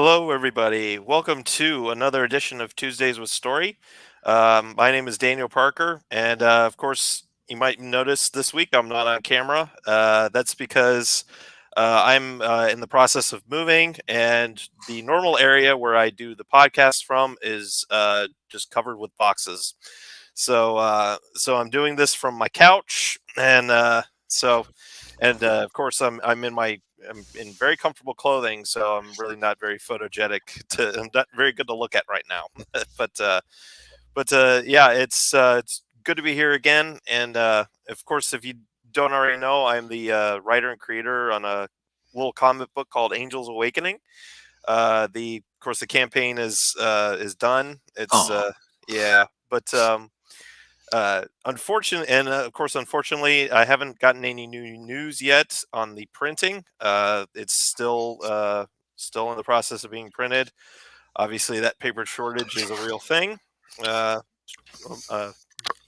Hello, everybody. Welcome to another edition of Tuesdays with Story. My name is Daniel Parker, and of course, you might notice this week I'm not on camera. That's because I'm in the process of moving, and the normal area where I do the podcast from is just covered with boxes. So I'm doing this from my couch, and of course I'm in very comfortable clothing, so I'm really not very photogenic. I'm not very good to look at right now. but yeah, it's good to be here again. And of course, if you don't already know, I'm the writer and creator on a little comic book called Angels Awakening. Of course the campaign is done. It's Oh, yeah, but unfortunately, I haven't gotten any new news yet on the printing. It's still in the process of being printed. Obviously, that paper shortage is a real thing, uh, uh,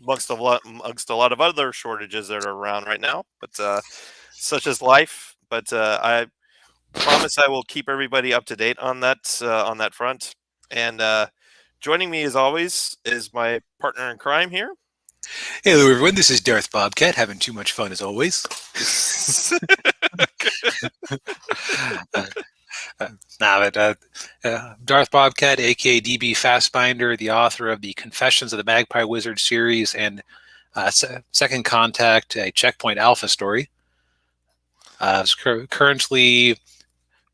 amongst a lot of other shortages that are around right now. But such is life. But I promise I will keep everybody up to date on that front. And joining me, as always, is my partner in crime here. hello everyone. This is Darth Bobcat, having too much fun as always. uh, uh, Darth Bobcat, aka DB Fastbinder, the author of the Confessions of the MAGPIE Wizard series and Second Contact, a Checkpoint Alpha story. Currently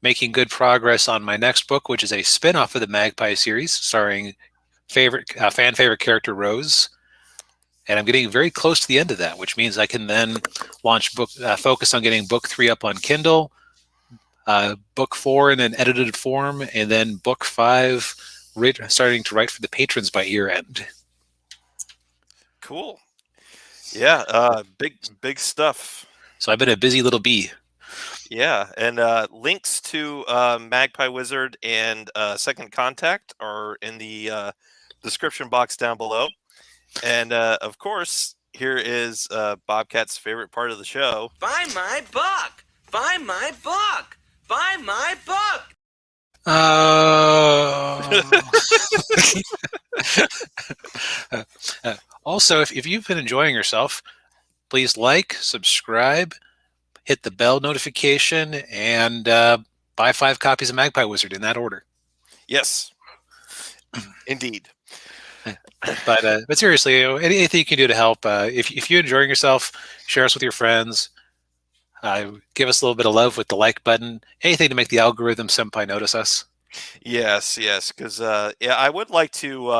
making good progress on my next book, which is a spin-off of the MAGPIE series, starring fan favorite character Rose. And I'm getting very close to the end of that, which means I can then focus on getting book 3 up on Kindle, book 4 in an edited form, and then book 5 starting to write for the patrons by year end. Cool. Yeah, big stuff. So I've been a busy little bee. Yeah, and links to Magpie Wizard and Second Contact are in the description box down below. And of course, here is Bobcat's favorite part of the show. Buy my book! Buy my book! Buy my book! Also, if you've been enjoying yourself, please like, subscribe, hit the bell notification, and buy 5 copies of Magpie Wizard in that order. Yes, indeed. But seriously, anything you can do to help. If you're enjoying yourself, share us with your friends. Give us a little bit of love with the like button. Anything to make the algorithm senpai notice us. Yes, because yeah, I would like to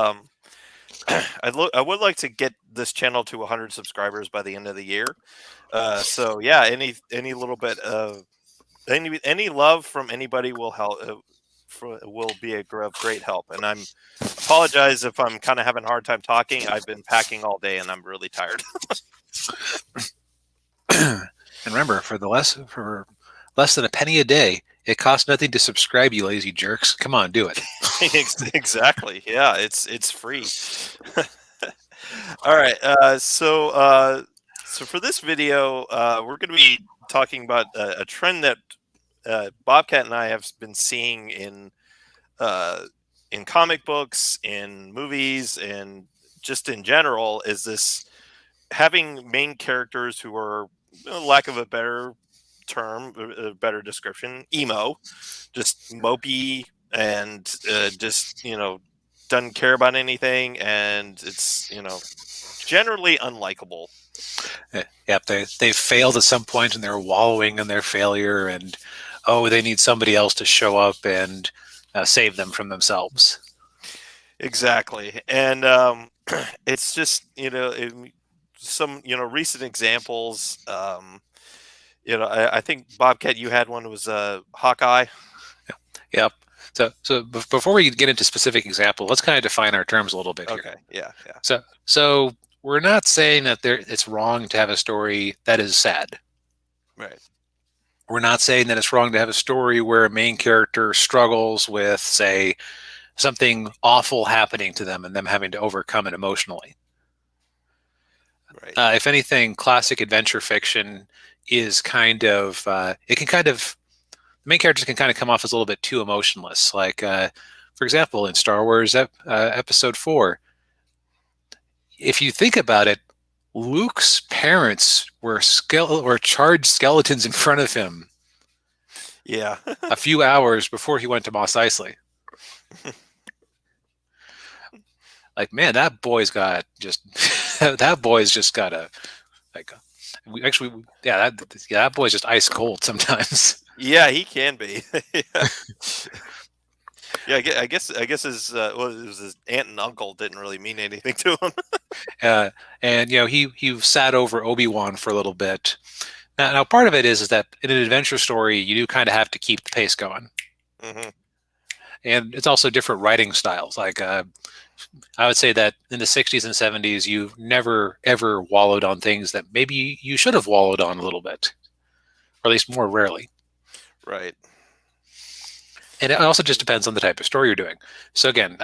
I would like to get this channel to 100 subscribers by the end of the year. So yeah, any little bit of any love from anybody will help. Will be of great help. And I'm apologize if I'm kind of having a hard time talking. I've been packing all day and I'm really tired. And remember, for less than a penny a day, it costs nothing to subscribe, you lazy jerks. Come on, do it. Exactly. Yeah, it's free. All right. So for this video, we're going to be talking about a trend that Bobcat and I have been seeing in comic books, in movies, and just in general, is this having main characters who are, lack of a better term, a better description, emo, just mopey, and just doesn't care about anything, and it's generally unlikable. Yep, they failed at some point and they're wallowing in their failure, and they need somebody else to show up and save them from themselves. Exactly. And it's just some recent examples. I think Bobcat, you had one, was Hawkeye. Yep. So before we get into specific examples, let's kind of define our terms a little bit here. Okay. Yeah. So we're not saying that it's wrong to have a story that is sad. Right. We're not saying that it's wrong to have a story where a main character struggles with, say, something awful happening to them and them having to overcome it emotionally. Right. If anything, classic adventure fiction is the main characters can kind of come off as a little bit too emotionless. Like, for example, in Star Wars Episode 4, if you think about it, Luke's parents were charged skeletons in front of him Yeah. a few hours before he went to Mos Eisley. Like, man, that boy's got just that boy's just got a like. That boy's just ice cold sometimes. Yeah, he can be. Yeah, I guess his it was his aunt and uncle didn't really mean anything to him. And he sat over Obi-Wan for a little bit. Now part of it is that in an adventure story, you do kind of have to keep the pace going. Mm-hmm. And it's also different writing styles. Like I would say that in the 60s and 70s, you never ever wallowed on things that maybe you should have wallowed on a little bit, or at least more rarely. Right. And it also just depends on the type of story you're doing. So again,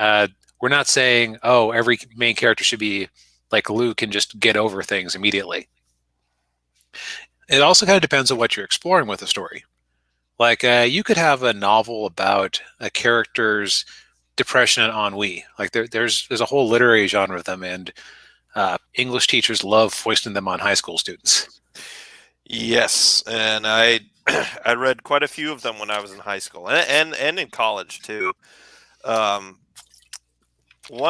we're not saying, oh, every main character should be like Luke and just get over things immediately. It also kind of depends on what you're exploring with the story. Like you could have a novel about a character's depression and ennui. Like there's a whole literary genre of them, and English teachers love foisting them on high school students. Yes, and I read quite a few of them when I was in high school and in college too. One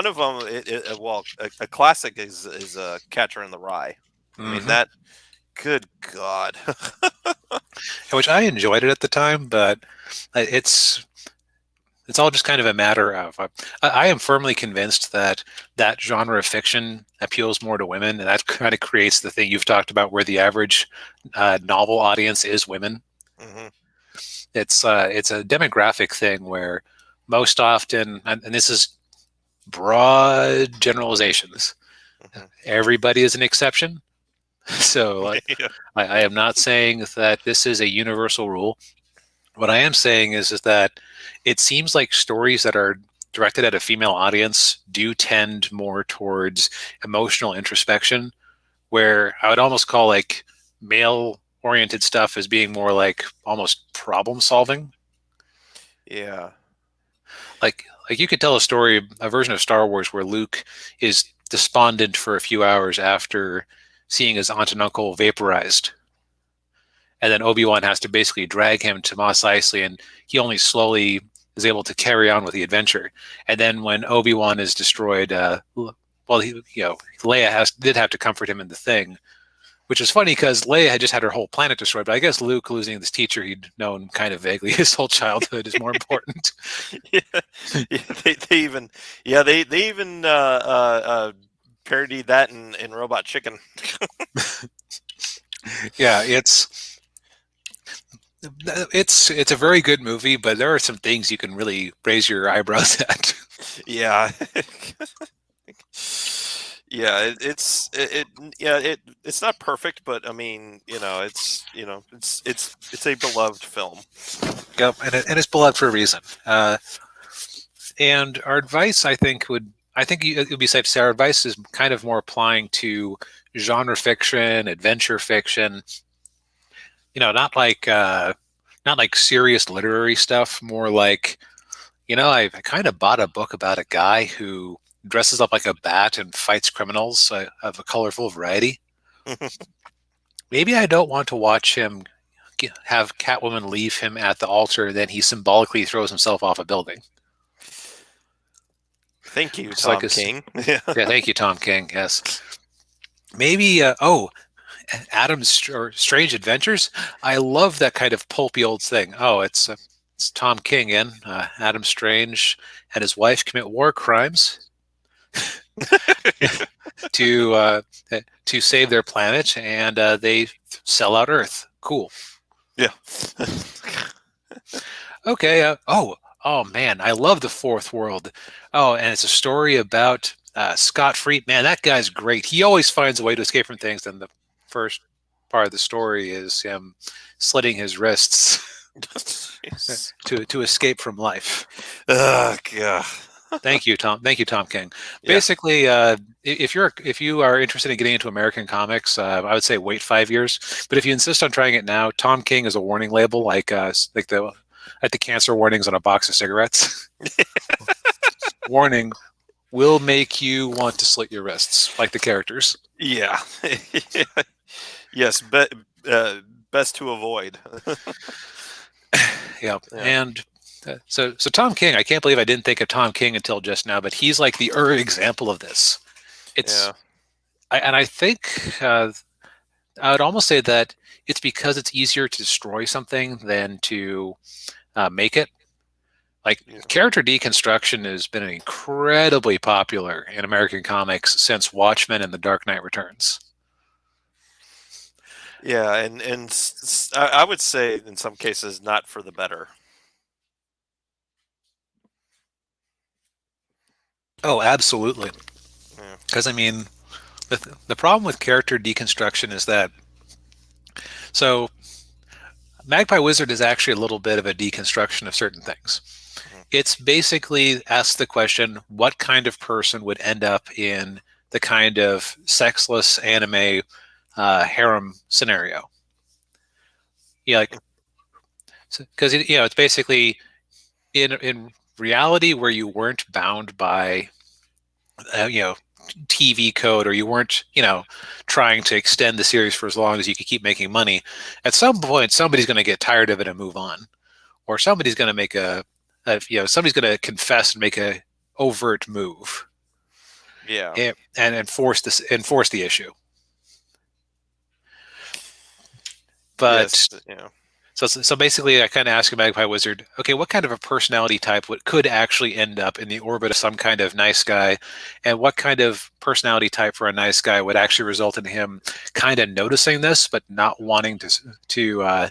of them, a classic is Catcher in the Rye. I mean that. Good God. Which I enjoyed it at the time, but it's all just kind of a matter of I am firmly convinced that genre of fiction appeals more to women, and that kind of creates the thing you've talked about where the average novel audience is women. Mm-hmm. It's a demographic thing where most often, and this is broad generalizations, everybody is an exception. So Yeah. I am not saying that this is a universal rule. What I am saying is that it seems like stories that are directed at a female audience do tend more towards emotional introspection, where I would almost call like male-oriented stuff as being more like almost problem solving. Yeah. Like you could tell a version of Star Wars where Luke is despondent for a few hours after seeing his aunt and uncle vaporized. And then Obi-Wan has to basically drag him to Mos Eisley, and he only slowly is able to carry on with the adventure. And then when Obi-Wan is destroyed, Leia did have to comfort him in the thing, which is funny because Leia had just had her whole planet destroyed. But I guess Luke losing this teacher he'd known kind of vaguely his whole childhood is more important. They even parodied that in Robot Chicken. Yeah, it's a very good movie, but there are some things you can really raise your eyebrows at. Yeah. Yeah, it's not perfect, but I mean, it's a beloved film. Yep, and it's beloved for a reason. And our advice, I think it would be safe to say our advice is kind of more applying to genre fiction, adventure fiction. Not like serious literary stuff. More like, I kind of bought a book about a guy who dresses up like a bat and fights criminals of a colorful variety. Maybe I don't want to watch him have Catwoman leave him at the altar, then he symbolically throws himself off a building. Thank you, Tom King. Yeah, thank you, Tom King. Yes. Maybe, Adam's Strange Adventures. I love that kind of pulpy old thing. Oh, it's Tom King in Adam Strange and his wife commit war crimes to save their planet, and they sell out Earth. Cool. Yeah. Okay. Oh man, I love The Fourth World. Oh, and it's a story about Scott Free. Man, that guy's great. He always finds a way to escape from things. And the first part of the story is him slitting his wrists to escape from life. Oh God. Thank you, Tom. Thank you, Tom King. Yeah. Basically, if you are interested in getting into American comics, I would say wait 5 years. But if you insist on trying it now, Tom King is a warning label, like the the cancer warnings on a box of cigarettes. Warning, will make you want to slit your wrists, like the characters. Yeah. Yes, best to avoid. Yeah. Yeah. And so Tom King, I can't believe I didn't think of Tom King until just now, but he's like the example of this. It's, Yeah. I think I would almost say that it's because it's easier to destroy something than to make it. Like Yeah. character deconstruction has been incredibly popular in American comics since Watchmen and The Dark Knight Returns. Yeah, and I would say in some cases not for the better. Oh, absolutely. Yeah. Because I mean, the problem with character deconstruction is that so Magpie Wizard is actually a little bit of a deconstruction of certain things. It's basically asks the question, what kind of person would end up in the kind of sexless anime harem scenario? Yeah, like because it's basically in reality where you weren't bound by TV code, or you weren't trying to extend the series for as long as you could keep making money. At some point, somebody's going to get tired of it and move on, or somebody's going to make somebody's going to confess and make a overt move. Yeah. And enforce the issue. But yes, so basically, I kind of ask a Magpie Wizard, okay, what kind of a personality type could actually end up in the orbit of some kind of nice guy, and what kind of personality type for a nice guy would actually result in him kind of noticing this but not wanting to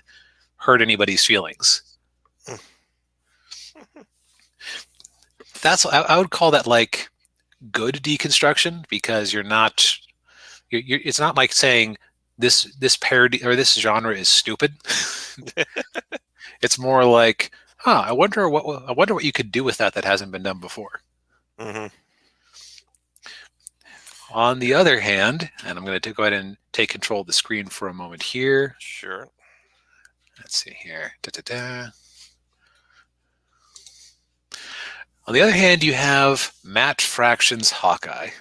hurt anybody's feelings? I would call that like good deconstruction, because you're it's not like saying this parody or this genre is stupid. It's more like, I wonder what you could do with that hasn't been done before. Mm-hmm. On the other hand, and I'm going to go ahead and take control of the screen for a moment here. Sure. Let's see here. Da-da-da. On the other hand, you have Matt Fraction's Hawkeye.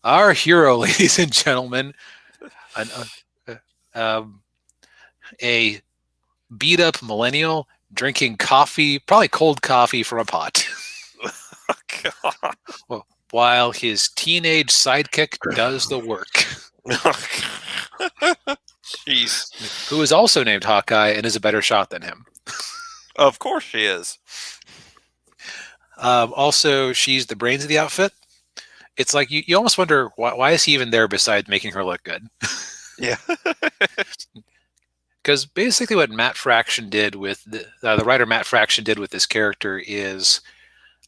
Our hero, ladies and gentlemen, a beat-up millennial drinking coffee, probably cold coffee from a pot, while his teenage sidekick does the work. Jeez. Who is also named Hawkeye and is a better shot than him. Of course she is. Also, she's the brains of the outfit. It's like you almost wonder why is he even there besides making her look good? Yeah. Because basically what Matt Fraction did with the writer Matt Fraction did with this character is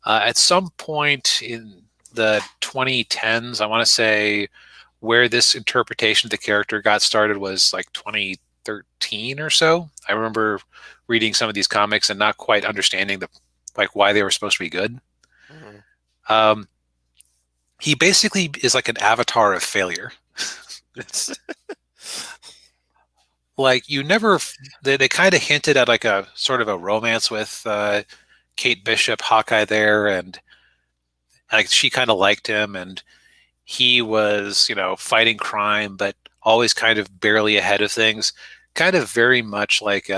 at some point in the 2010s, I want to say, where this interpretation of the character got started was like 2013 or so. I remember reading some of these comics and not quite understanding why they were supposed to be good. Mm-hmm. He basically is like an avatar of failure. Like they kind of hinted at like a sort of a romance with Kate Bishop, Hawkeye there, and like she kind of liked him, and he was fighting crime, but always kind of barely ahead of things. Kind of very much like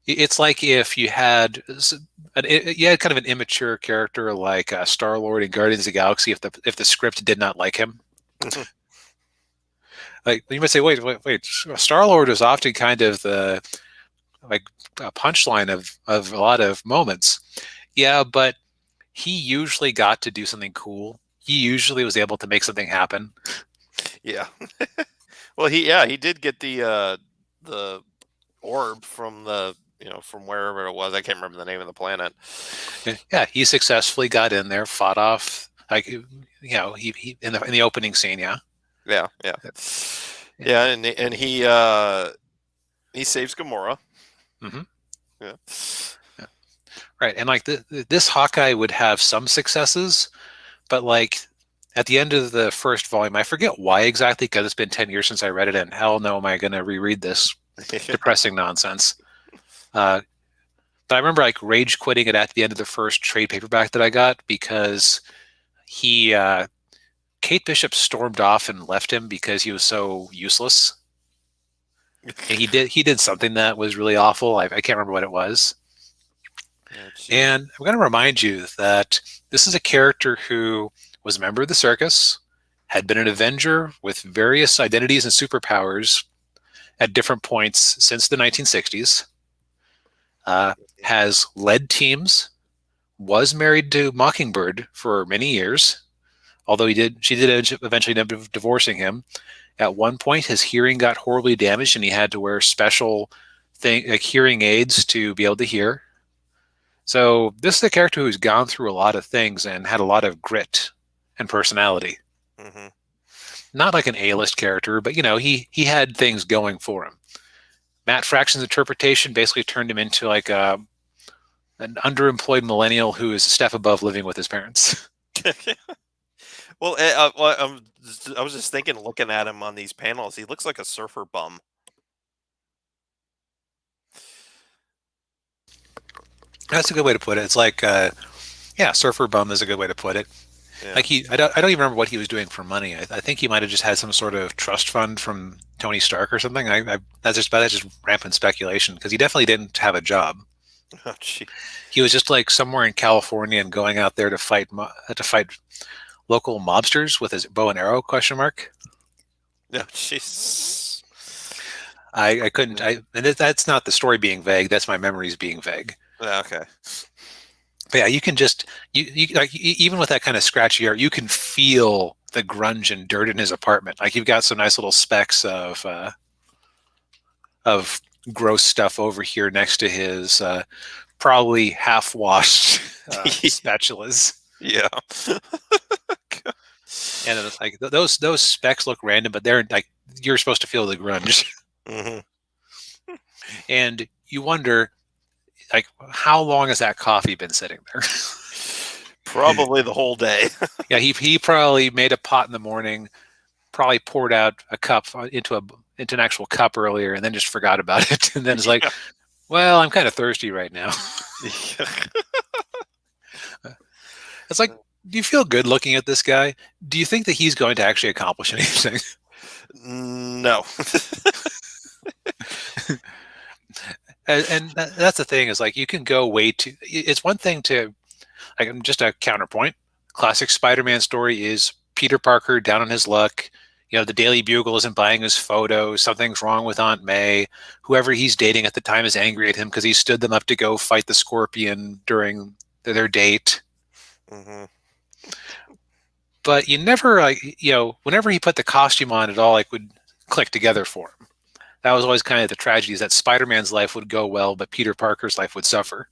it's like if you had kind of an immature character like Star-Lord in Guardians of the Galaxy, if the script did not like him. Like you might say, wait, Star-Lord was often kind of the punchline of a lot of moments. Yeah, but he usually got to do something cool. He usually was able to make something happen. Yeah. Well, he did get the orb from from wherever it was. I can't remember the name of the planet. Yeah, he successfully got in there, fought off he in the opening scene. Yeah. Yeah. And he saves Gamora. Mm-hmm. Yeah. Right, and like this Hawkeye would have some successes, but like at the end of the first volume, I forget why exactly, because it's been 10 years since I read it, and hell no am I going to reread this. depressing nonsense. But I remember like rage quitting it at the end of the first trade paperback that I got because he Kate Bishop stormed off and left him because he was so useless. And he did something that was really awful. I can't remember what it was. Oh, And I'm going to remind you that this is a character who was a member of the circus, had been an Avenger with various identities and superpowers at different points since the 1960s, has led teams, was married to Mockingbird for many years, although she did eventually end up divorcing him. At one point, his hearing got horribly damaged, and he had to wear special like hearing aids to be able to hear. So this is a character who's gone through a lot of things and had a lot of grit and personality. Mm-hmm. Not like an A-list character, but he had things going for him. Matt Fraction's interpretation basically turned him into like an underemployed millennial who is a step above living with his parents. Well, I was just thinking, looking at him on these panels, he looks like a surfer bum. That's a good way to put it. It's like, surfer bum is a good way to put it. Yeah. Like I don't even remember what he was doing for money. I think he might have just had some sort of trust fund from Tony Stark or something. That's just rampant speculation because he definitely didn't have a job. Oh, gee. He was just like somewhere in California and going out there to fight local mobsters with his bow and arrow ? No, jeez. I couldn't. That's not the story being vague. That's my memories being vague. Okay. But yeah, you can just you like even with that kind of scratchy art, you can feel the grunge and dirt in his apartment. Like you've got some nice little specks of gross stuff over here next to his probably half-washed spatulas. Yeah. And it's like those specks look random, but they're like you're supposed to feel the grunge. Mm-hmm. And you wonder, like, how long has that coffee been sitting there? Probably the whole day. Yeah, he probably made a pot in the morning, probably poured out a cup into an actual cup earlier, and then just forgot about it. And then it's like, well, I'm kind of thirsty right now. It's like, do you feel good looking at this guy? Do you think that he's going to actually accomplish anything? No. And that's the thing is like you can go way too. It's one thing to like just a counterpoint. Classic Spider-Man story is Peter Parker down on his luck. The Daily Bugle isn't buying his photos. Something's wrong with Aunt May. Whoever he's dating at the time is angry at him because he stood them up to go fight the Scorpion during their date. Mm-hmm. But you never whenever he put the costume on, it all like would click together for him. That was always kind of the tragedy, is that Spider-Man's life would go well, but Peter Parker's life would suffer.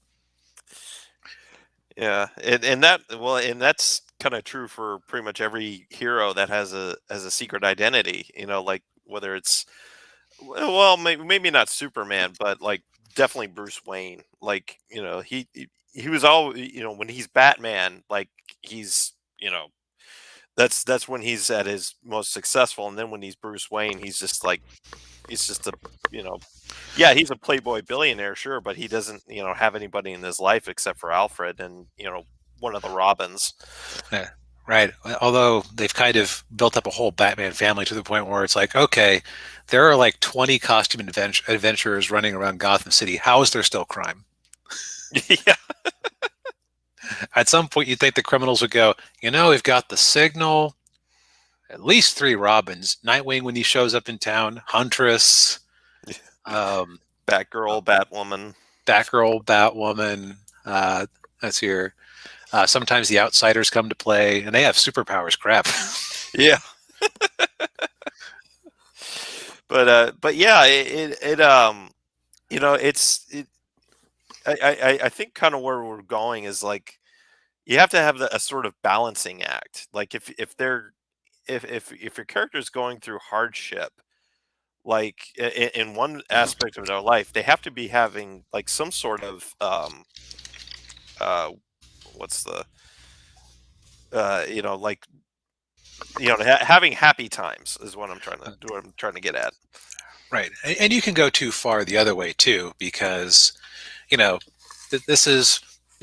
Yeah, and that's kind of true for pretty much every hero that has a secret identity. Like whether it's maybe not Superman, but like definitely Bruce Wayne. Like he was always when he's Batman, like he's that's when he's at his most successful, and then when he's Bruce Wayne, he's just a he's a playboy billionaire, sure, but he doesn't have anybody in his life except for Alfred and one of the Robins. Yeah, right. Although they've kind of built up a whole Batman family to the point where it's like, okay, there are like 20 costume adventurers running around Gotham City. How is there still crime? Yeah. At some point, you'd think the criminals would go, we've got the Signal, at least 3 Robins, Nightwing when he shows up in town, Huntress, Batgirl, Batwoman. That's here. Sometimes the Outsiders come to play, and they have superpowers. Crap. Yeah. But yeah, I think kind of where we're going is like you have to have a sort of balancing act. Like if your character is going through hardship, like in one aspect of their life, they have to be having like some sort of what's the having happy times is what I'm trying to get at. Right. And you can go too far the other way too, because, you know, this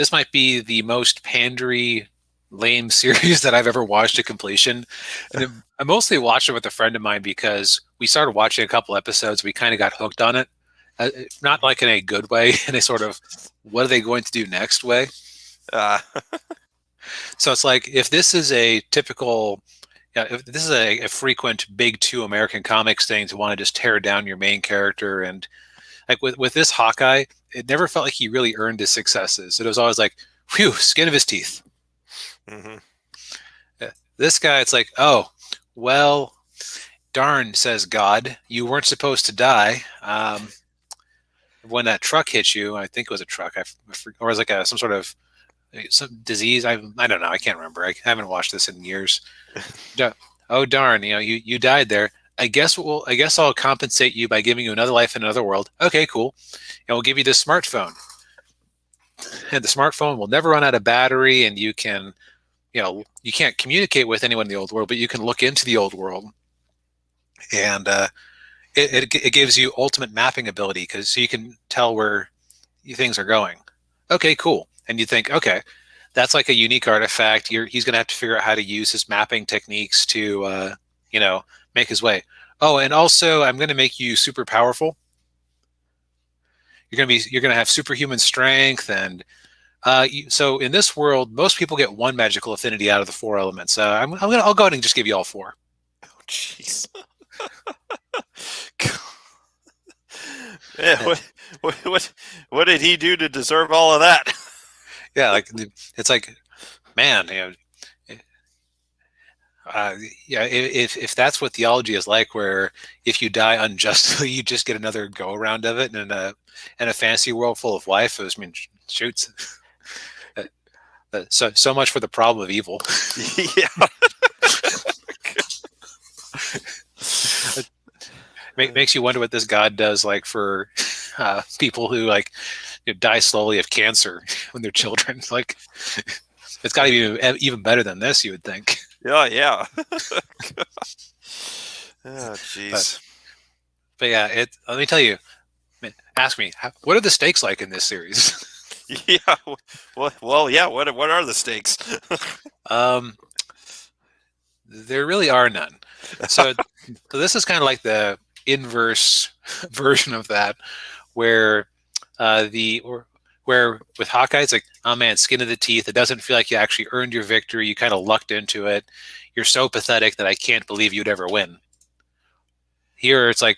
might be the most pandery, lame series that I've ever watched to completion. And I mostly watched it with a friend of mine because we started watching a couple episodes. We kind of got hooked on it. Not like in a good way, in a sort of what are they going to do next way. Uh, So it's like if this is a typical, yeah, if this is a frequent big two American comics thing to want to just tear down your main character, and like with this Hawkeye, it never felt like he really earned his successes. It was always like, whew, skin of his teeth. mhm. This guy, it's like, oh, well, darn, says God, you weren't supposed to die. When that truck hit you, I think it was a truck, or it was like some sort of some disease. I don't know. I can't remember. I haven't watched this in years. Oh darn! You died there. I guess I'll compensate you by giving you another life in another world. Okay, cool. And we'll give you this smartphone, and the smartphone will never run out of battery, and you can, you can't communicate with anyone in the old world, but you can look into the old world, and it gives you ultimate mapping ability because so you can tell where things are going. Okay, cool. And you think, okay, that's like a unique artifact. He's going to have to figure out how to use his mapping techniques to, make his way. Oh, and also, I'm going to make you super powerful. You're going to have superhuman strength, and so in this world, most people get one magical affinity out of the four elements. I'll go ahead and just give you all four. Oh, jeez. Yeah, what did he do to deserve all of that? Yeah, like it's like, man, yeah, if that's what theology is like, where if you die unjustly, you just get another go around of it in a fantasy world full of waifus. I mean, shoots. So much for the problem of evil. Yeah. Makes you wonder what this God does, like for people who like die slowly of cancer when they're children. Like it's got to be even better than this, you would think. Yeah. Oh, jeez. But yeah, let me tell you. Ask me, what are the stakes like in this series? Yeah. Well, yeah. What are the stakes? There really are none. So this is kind of like the inverse version of that, where where with Hawkeye, it's like, oh man, skin of the teeth. It doesn't feel like you actually earned your victory. You kind of lucked into it. You're so pathetic that I can't believe you'd ever win. Here, it's like,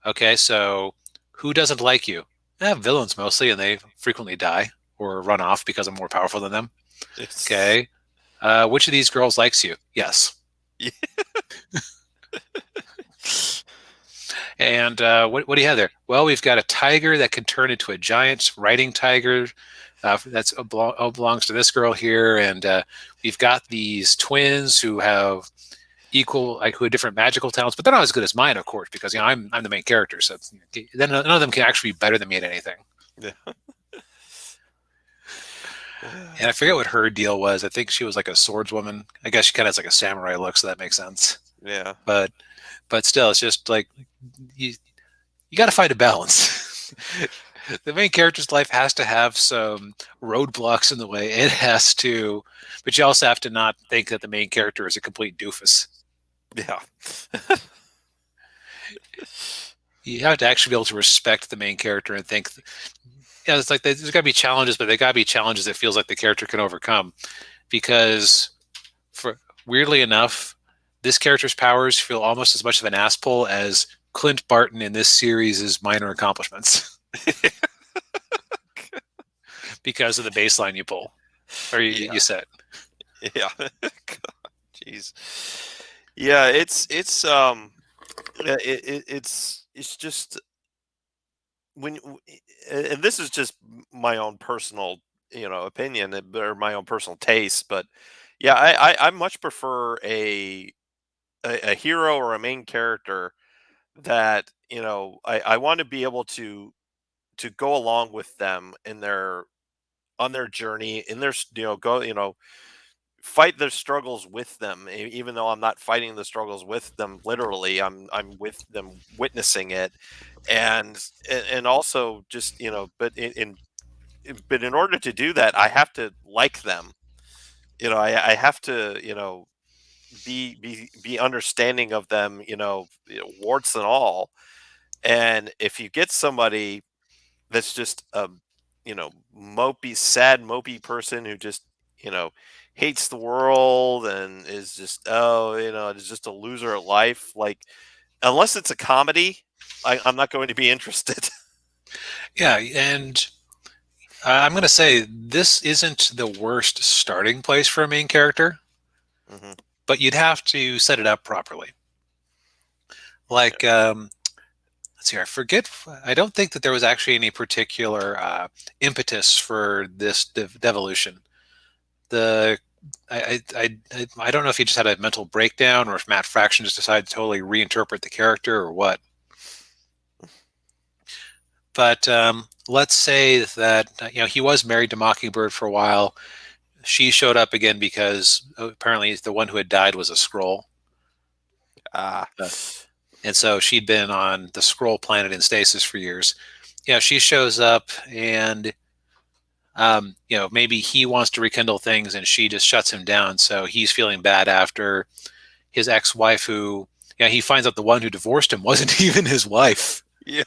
okay, so who doesn't like you? Villains mostly, and they frequently die or run off because I'm more powerful than them. Okay, which of these girls likes you? Yes. Yeah. And what do you have there? Well, we've got a tiger that can turn into a giant riding tiger. That belongs to this girl here, and we've got these twins who have who have different magical talents, but they're not as good as mine, of course, because I'm the main character. So then none of them can actually be better than me at anything. Yeah. And I forget what her deal was. I think she was like a swordswoman. I guess she kind of has like a samurai look, so that makes sense. Yeah. But still, it's just like you got to find a balance. The main character's life has to have some roadblocks in the way. It has to, but you also have to not think that the main character is a complete doofus. Yeah. You have to actually be able to respect the main character and think, it's like there's got to be challenges, but they got to be challenges that feels like the character can overcome. Because, weirdly enough, this character's powers feel almost as much of an ass pull as Clint Barton in this series' minor accomplishments. Because of the baseline you pull, or you set. Yeah. Jeez. Yeah, it's just when, and this is just my own personal opinion or my own personal taste, but yeah, I much prefer a hero or a main character that I want to be able to go along with them in their on their journey in their go fight their struggles with them, even though I'm not fighting the struggles with them literally. I'm with them, witnessing it, and also just but in order to do that, I have to like them. I have to be understanding of them, warts and all. And if you get somebody that's just a mopey, sad, mopey person who just you know hates the world and is just is just a loser at life, like unless it's a comedy, I'm not going to be interested. Yeah, and I'm going to say this isn't the worst starting place for a main character, Hmm. but you'd have to set it up properly. Like, let's see, I forget. I don't think that there was actually any particular impetus for this devolution. I don't know if he just had a mental breakdown or if Matt Fraction just decided to totally reinterpret the character or what. But let's say that he was married to Mockingbird for a while. She showed up again because apparently the one who had died was a Skrull. Ah. And so she'd been on the Skrull planet in stasis for years. She shows up and maybe he wants to rekindle things and she just shuts him down. So he's feeling bad after his ex-wife who, he finds out the one who divorced him wasn't even his wife. Yeah.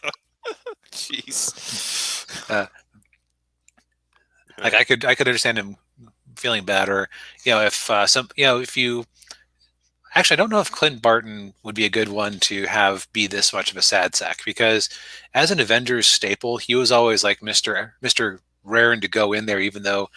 Jeez. Like I could understand him feeling bad, or if you actually, I don't know if Clint Barton would be a good one to have be this much of a sad sack, because as an Avengers staple, he was always like Mr. raring to go in there, even though,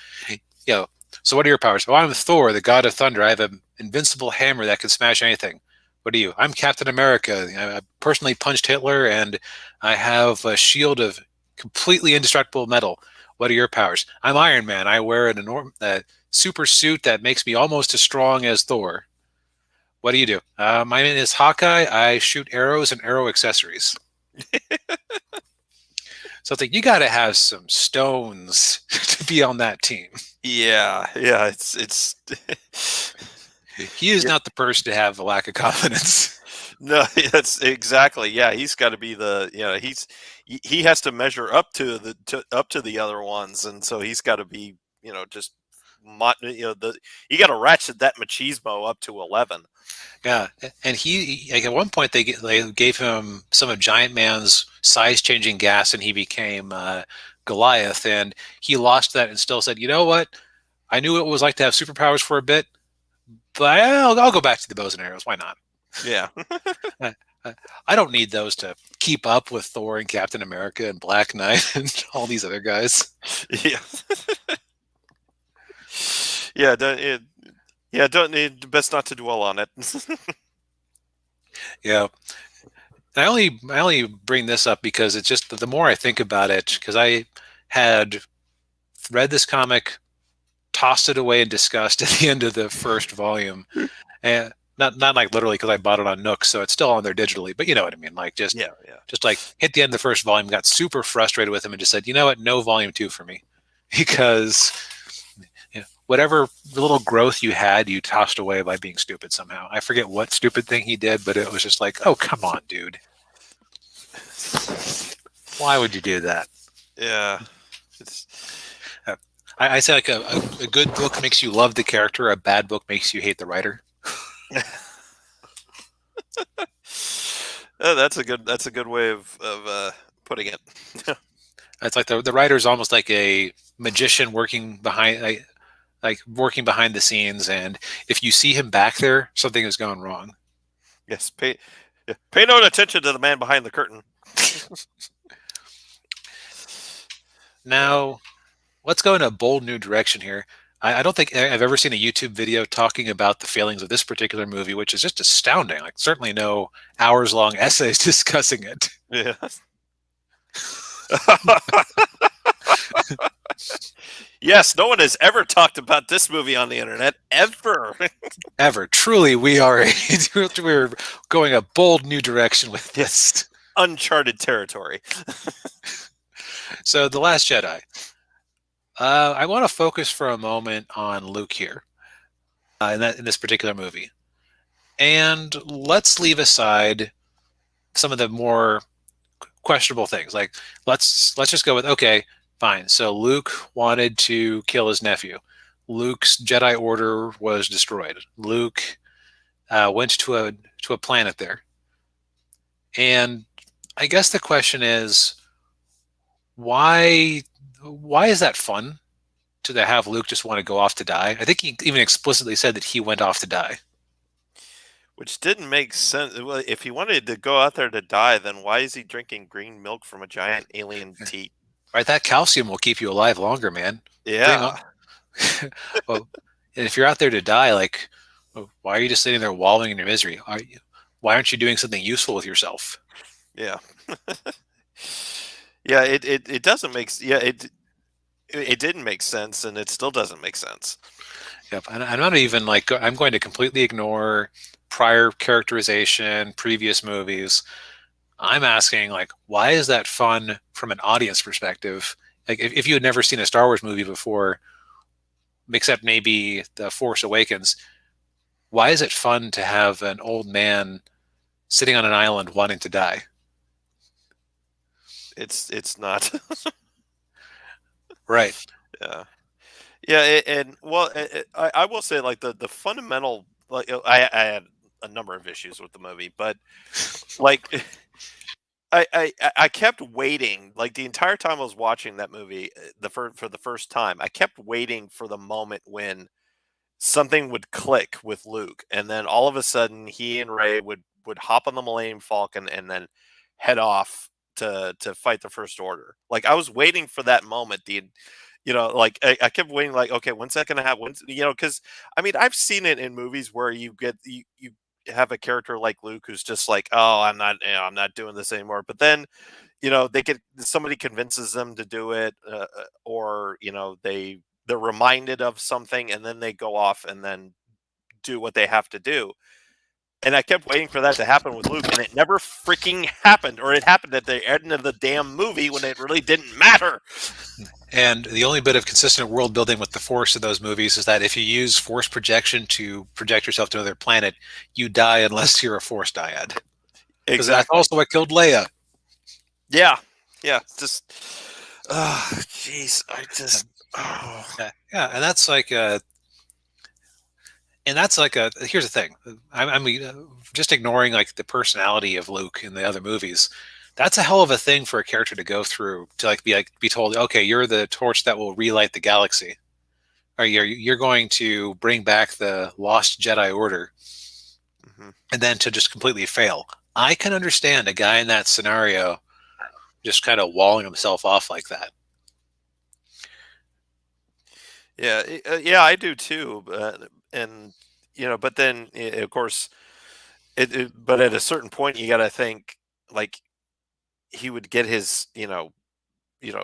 so what are your powers? Well, I'm Thor, the god of thunder. I have an invincible hammer that can smash anything. What are you? I'm Captain America. I personally punched Hitler, and I have a shield of completely indestructible metal. What are your powers? I'm Iron Man. I wear a super suit that makes me almost as strong as Thor. What do you do? My name is Hawkeye. I shoot arrows and arrow accessories. So it's like, you got to have some stones to be on that team. Yeah. It's He is not the person to have a lack of confidence. No, that's exactly. Yeah, he's got to be he has to measure up to the other ones, and so he's got to be just you got to ratchet that machismo up to 11. Yeah, and he like, at one point they gave him some of Giant Man's size-changing gas, and he became Goliath, and he lost that and still said, "You know what? I knew what it was like to have superpowers for a bit, but I'll go back to the bows and arrows. Why not?" Yeah. I don't need those to keep up with Thor and Captain America and Black Knight and all these other guys. Yeah. Don't need, best not to dwell on it. Yeah. And I only bring this up because it's just the more I think about it, because I had read this comic, tossed it away in disgust at the end of the first volume, and not like literally because I bought it on Nook, so it's still on there digitally. But you know what I mean, like just like hit the end of the first volume, got super frustrated with him, and just said, you know what, no volume 2 for me, because whatever little growth you had, you tossed away by being stupid somehow. I forget what stupid thing he did, but it was just like, oh, come on, dude. Why would you do that? Yeah. I say like a good book makes you love the character, a bad book makes you hate the writer. That's a good way of putting it. It's like the writer's almost like a magician working behind working behind the scenes, and if you see him back there, something has gone wrong. Yes, pay no attention to the man behind the curtain. Now, let's go in a bold new direction here. I don't think I've ever seen a YouTube video talking about the failings of this particular movie, which is just astounding. Like, certainly no hours-long essays discussing it. Yeah. Yes, no one has ever talked about this movie on the internet, ever. Ever. Truly, we're going a bold new direction with this. Uncharted territory. So, The Last Jedi. I want to focus for a moment on Luke here. in this particular movie. And let's leave aside some of the more questionable things. Like let's just go with, okay, fine. So Luke wanted to kill his nephew. Luke's Jedi Order was destroyed. Luke went to a planet there. And I guess the question is, why why is that fun to have Luke just want to go off to die? I think he even explicitly said that he went off to die. Which didn't make sense. Well, if he wanted to go out there to die, then why is he drinking green milk from a giant alien teat? Right, that calcium will keep you alive longer, man. Bring on. Yeah. Well, and if you're out there to die, like, why are you just sitting there wallowing in your misery? Why aren't you doing something useful with yourself? Yeah. Yeah, it doesn't yeah, it didn't make sense, and it still doesn't make sense. Yep, and I'm not even like, I'm going to completely ignore prior characterization, previous movies. I'm asking, like, why is that fun from an audience perspective? Like, if you had never seen a Star Wars movie before, except maybe The Force Awakens, why is it fun to have an old man sitting on an island wanting to die? It's not. Right. Yeah. Yeah, and well, I will say, like, the fundamental, like, I had a number of issues with the movie, but like I kept waiting, like, the entire time I was watching that movie, for the first time. I kept waiting for the moment when something would click with Luke, and then all of a sudden he and Ray would hop on the Millennium Falcon and then head off to fight the First Order. Like, I was waiting for that moment. Like, I kept waiting, like, okay, when's that gonna happen? Because I mean, I've seen it in movies where you have a character like Luke who's just like, oh, I'm not doing this anymore. But then, they get somebody convinces them to do it, or they're reminded of something, and then they go off and then do what they have to do. And I kept waiting for that to happen with Luke, and it never freaking happened, or it happened at the end of the damn movie when it really didn't matter. And the only bit of consistent world building with the Force in those movies is that if you use Force projection to project yourself to another planet, you die unless you're a Force dyad. Because that's Exactly. also what killed Leia. Yeah. Yeah. Just, oh, jeez. I just, oh. Yeah, and that's like a. And that's like a. Here's the thing. I'm just ignoring like the personality of Luke in the other movies. That's a hell of a thing for a character to go through, to be told, okay, you're the torch that will relight the galaxy, or you're going to bring back the lost Jedi Order, and then to just completely fail. I can understand a guy in that scenario just kind of walling himself off like that. Yeah. Yeah, I do too. And, but then, of course, but at a certain point, you got to think, like, he would get his,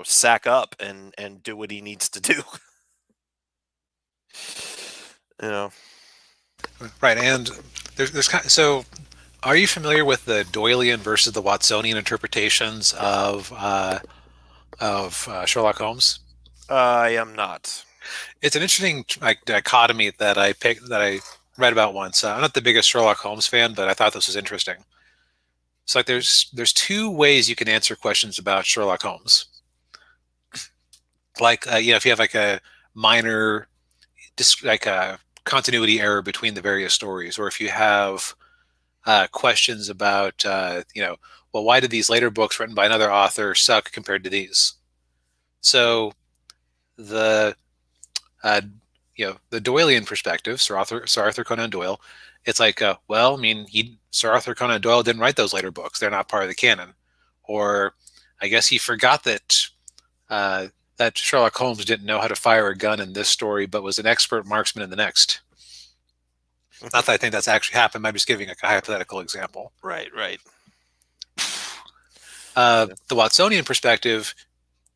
sack up and do what he needs to do. you know. Right, and there's kind of, so. Are you familiar with the Doylean versus the Watsonian interpretations of Sherlock Holmes? I am not. It's an interesting like dichotomy that I read about once. I'm not the biggest Sherlock Holmes fan, but I thought this was interesting. So like there's two ways you can answer questions about Sherlock Holmes. Like if you have like a minor like a continuity error between the various stories, or if you have questions about well, why did these later books written by another author suck compared to these? So the the Doylean perspective, Sir Arthur Conan Doyle, it's like, well, I mean, Sir Arthur Conan Doyle didn't write those later books; they're not part of the canon. Or I guess he forgot that Sherlock Holmes didn't know how to fire a gun in this story, but was an expert marksman in the next. Not that I think that's actually happened. I'm just giving like a hypothetical example. Right. The Watsonian perspective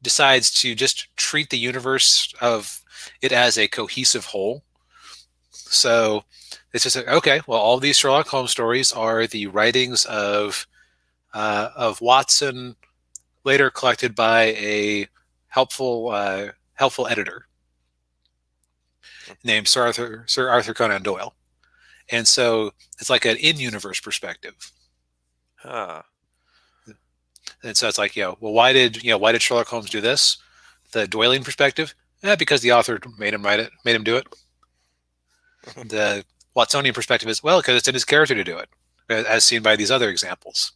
decides to just treat the universe of it as a cohesive whole. So it's just like, okay, well, all these Sherlock Holmes stories are the writings of Watson, later collected by a helpful editor. named Sir Arthur Conan Doyle. And so it's like an in-universe perspective. Huh. And so it's like, well, why did Sherlock Holmes do this? The Doylean perspective? Because the author made him write it, made him do it. The Watsonian perspective is, well, because it's in his character to do it, as seen by these other examples.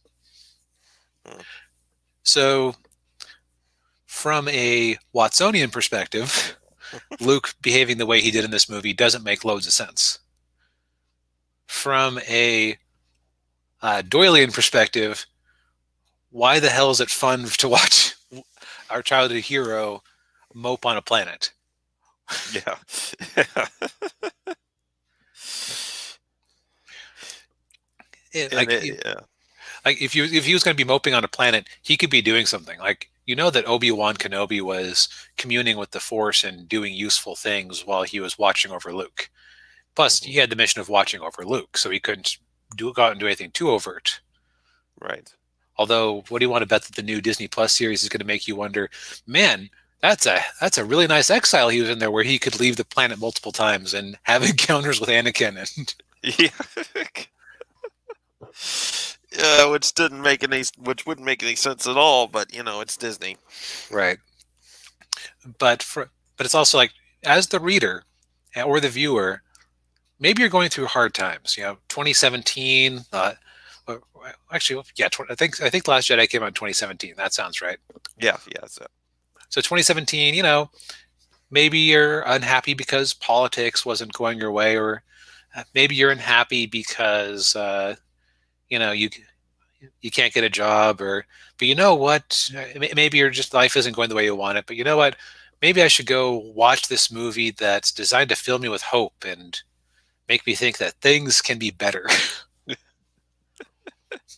So from a Watsonian perspective, Luke behaving the way he did in this movie doesn't make loads of sense. From a Doylean perspective, why the hell is it fun to watch our childhood hero mope on a planet? Yeah. Like if he was going to be moping on a planet, he could be doing something. Like, that Obi-Wan Kenobi was communing with the Force and doing useful things while he was watching over Luke. Plus, he had the mission of watching over Luke, so he couldn't go out and do anything too overt. Right. Although, what do you want to bet that the new Disney Plus series is going to make you wonder, man, that's a really nice exile he was in there, where he could leave the planet multiple times and have encounters with Anakin and yeah, which wouldn't make any sense at all. But it's Disney, right? But it's also like, as the reader or the viewer, maybe you're going through hard times. 2017. Actually, yeah, I think Last Jedi came out in 2017. That sounds right. Yeah. So 2017. Maybe you're unhappy because politics wasn't going your way, or maybe you're unhappy because you can't get a job, but you know what? Maybe life isn't going the way you want it. But you know what? Maybe I should go watch this movie that's designed to fill me with hope and make me think that things can be better.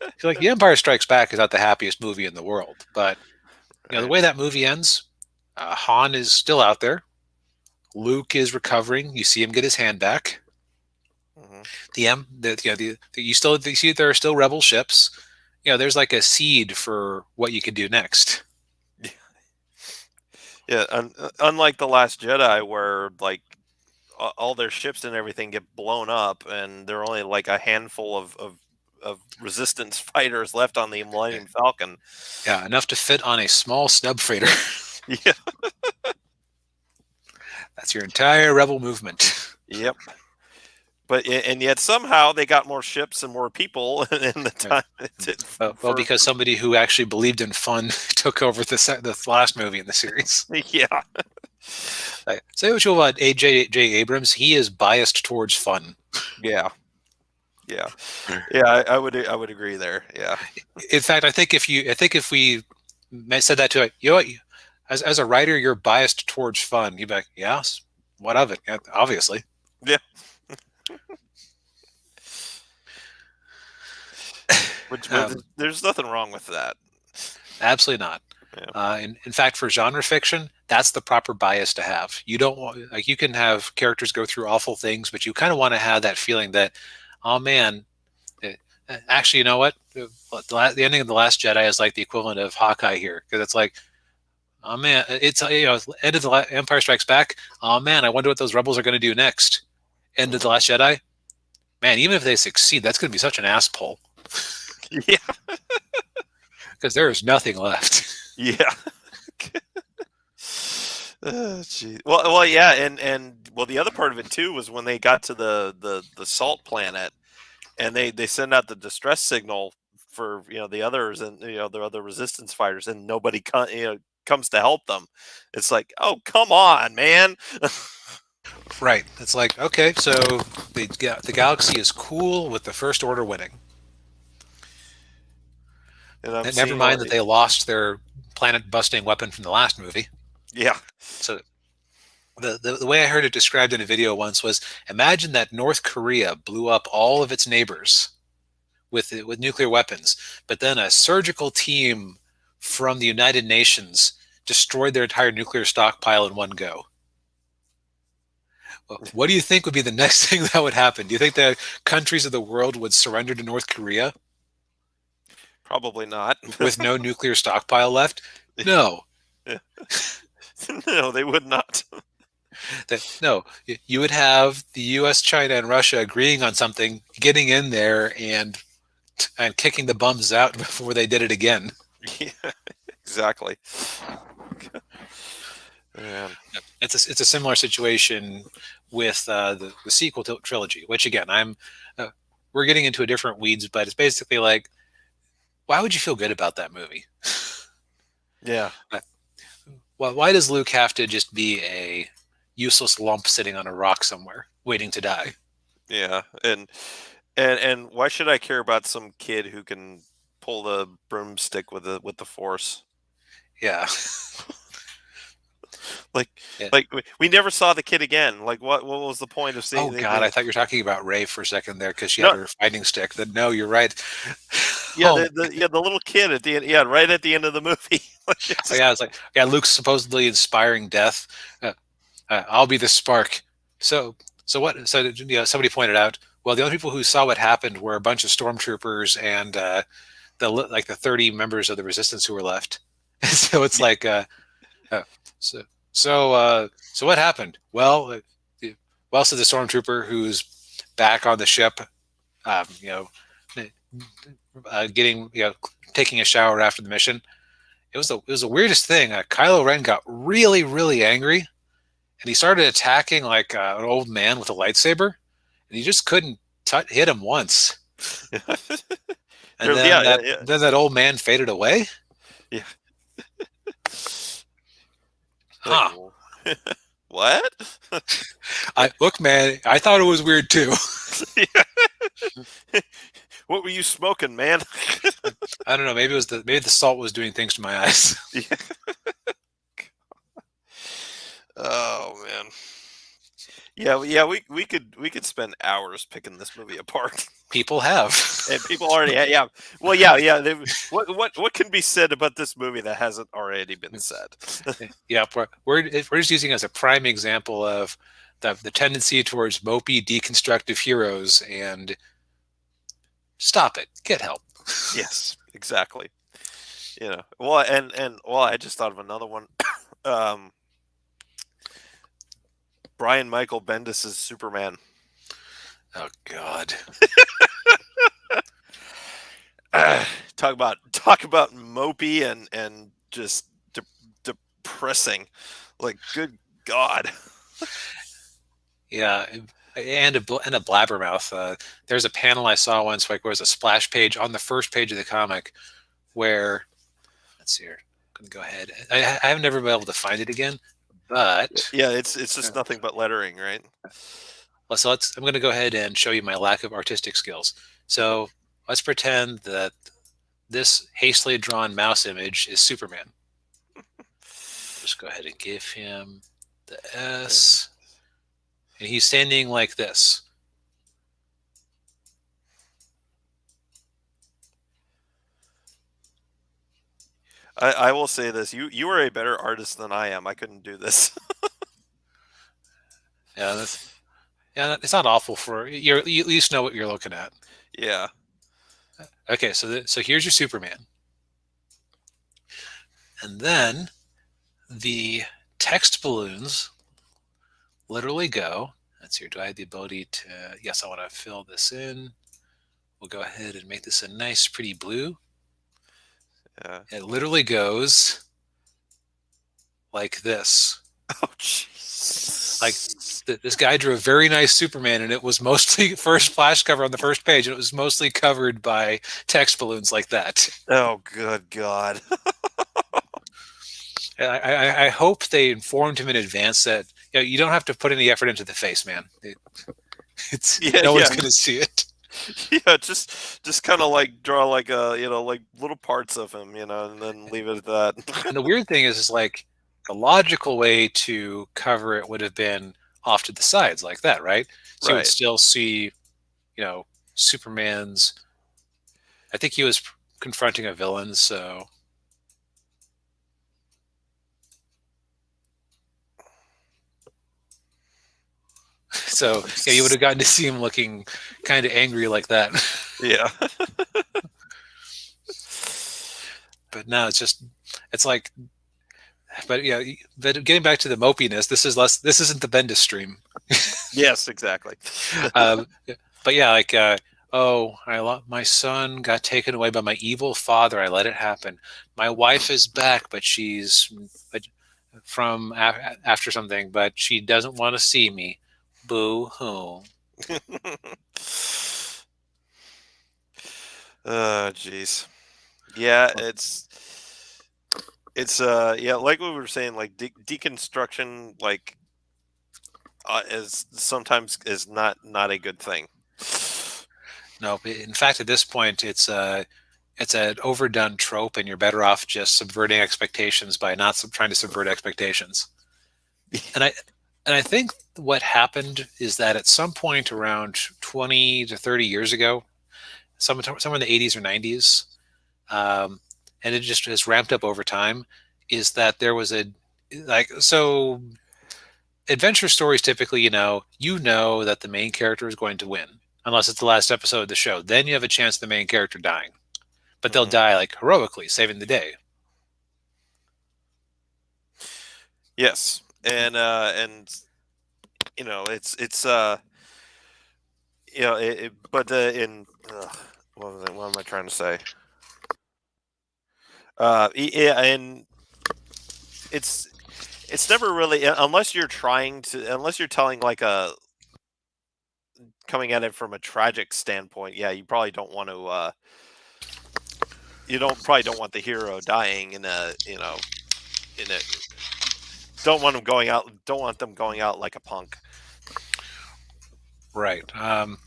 I feel like The Empire Strikes Back is not the happiest movie in the world, but the way that movie ends, Han is still out there. Luke is recovering. You see him get his hand back. You see there are still rebel ships. There's like a seed for what you could do next. Yeah, unlike The Last Jedi, where like all their ships and everything get blown up, and there are only like a handful of resistance fighters left on the Millennium Falcon. Yeah, enough to fit on a small snub freighter. Yeah. That's your entire rebel movement. Yep. But yet somehow they got more ships and more people in the time. Well, because somebody who actually believed in fun took over the last movie in the series. Yeah. Say what you will about J. Abrams, he is biased towards fun. Yeah. I would agree there. Yeah. In fact, I think if we said that to what, as a writer, you're biased towards fun, you'd be like, yes, what of it? Yeah, obviously. Yeah. Which there's nothing wrong with that. Absolutely not. Yeah. In fact, for genre fiction, that's the proper bias to have. You don't want, like, you can have characters go through awful things, but you kind of want to have that feeling that, oh man, actually, you know what? The ending of The Last Jedi is like the equivalent of Hawkeye here, because it's like, oh man, it's end of the Empire Strikes Back. Oh man, I wonder what those rebels are going to do next. End of The Last Jedi. Man, even if they succeed, that's going to be such an ass pull. Yeah. Because there is nothing left. Yeah. Geez. Well, yeah, and the other part of it too was when they got to the salt planet, and they send out the distress signal for the others and the other resistance fighters, and nobody comes to help them. It's like, oh, come on, man. Right. It's like, okay, so the galaxy is cool with the First Order winning. And never mind that they lost their planet-busting weapon from the last movie. Yeah. So the way I heard it described in a video once was, imagine that North Korea blew up all of its neighbors with nuclear weapons, but then a surgical team from the United Nations destroyed their entire nuclear stockpile in one go. Well, what do you think would be the next thing that would happen? Do you think the countries of the world would surrender to North Korea? Probably not. With no nuclear stockpile left? No. No, they would not. No, you would have the U.S., China, and Russia agreeing on something, getting in there and kicking the bums out before they did it again. Yeah, exactly. Man. It's a similar situation with the sequel trilogy, which again we're getting into a different weeds, but it's basically like, why would you feel good about that movie? Yeah. Well, why does Luke have to just be a useless lump sitting on a rock somewhere waiting to die? Yeah. And why should I care about some kid who can pull the broomstick with the force? Yeah. Like Yeah. we never saw the kid again. Like what was the point of seeing Oh God, I thought you were talking about Rey for a second there because she No, had her fighting stick. No, you're right. yeah, Oh, the little kid at the end, yeah, right at the end of the movie. Like, it's oh, yeah, it's like, yeah, Luke's supposedly inspiring death. I'll be the spark. So what? So somebody pointed out. Well, the only people who saw what happened were a bunch of stormtroopers and the 30 members of the resistance who were left. So it's like, uh, so so what happened? Well, said the stormtrooper who's back on the ship, um, you know, getting taking a shower after the mission. It was the weirdest thing. Kylo Ren got really really angry, and he started attacking like an old man with a lightsaber, and he just couldn't hit him once. And then yeah, yeah, that old man faded away. yeah. Huh. Like, what? Look, man, I thought it was weird too. What were you smoking, man? I don't know. Maybe the salt was doing things to my eyes. Yeah. Oh man. Yeah, we could spend hours picking this movie apart. People have. And people already yeah. Well, yeah. What can be said about this movie that hasn't already been said? Yeah, we're just using it as a prime example of the tendency towards mopey, deconstructive heroes, and stop it. Get help. Yes, exactly. Well, and well, I just thought of another one. Brian Michael Bendis' Superman. Oh God. Talk about mopey and just depressing. Like, good God. Yeah, and a blabbermouth. There's a panel I saw once, like, where there's a splash page on the first page of the comic, where let's see here. I'm gonna go ahead. I have never been able to find it again, but Yeah, it's just nothing but lettering, right? so I'm going to go ahead and show you my lack of artistic skills. So let's pretend that this hastily drawn mouse image is Superman. Just go ahead and give him the S. And he's standing like this. I will say this: you are a better artist than I am. I couldn't do this. Yeah, it's not awful for you. At least know what you're looking at. Yeah. Okay, so here's your Superman, and then the text balloons literally go. Let's see. Do I have the ability to? Yes, I want to fill this in. We'll go ahead and make this a nice, pretty blue. Yeah. It literally goes like this. Oh, jeez. Like this guy drew a very nice Superman, and it was mostly first flash cover on the first page, and it was mostly covered by text balloons like that. Oh, good God. I hope they informed him in advance that you don't have to put any effort into the face, man. No one's going to see it. Yeah, just kind of like draw like like little parts of him, and then leave it at that. And the weird thing is like the logical way to cover it would have been off to the sides like that, right? So you would still see, Superman's. I think he was confronting a villain, so. So yeah, you would have gotten to see him looking kind of angry like that. Yeah. But no, it's like But yeah, but getting back to the mopiness, this is less. This isn't the Bendis stream. Yes, exactly. um, but yeah, like oh, my son got taken away by my evil father. I let it happen. My wife is back, but she's from after something, but she doesn't want to see me. Boo hoo. Oh, jeez. Yeah, it's yeah, like we were saying, like deconstruction, like is sometimes is not a good thing. No, in fact, at this point, it's an overdone trope, and you're better off just subverting expectations by not trying to subvert expectations. And I think what happened is that at some point around 20 to 30 years ago, somewhere in the 80s or 90s, and it just has ramped up over time, is that there was so adventure stories typically, that the main character is going to win, unless it's the last episode of the show. Then you have a chance of the main character dying. But they'll die like heroically, saving the day. Yes. And but in what am I trying to say? Yeah, and it's never really, unless you're telling like coming at it from a tragic standpoint. Yeah, you probably don't want to. Don't want the hero dying in a don't want them going out. Don't want them going out like a punk. Right. And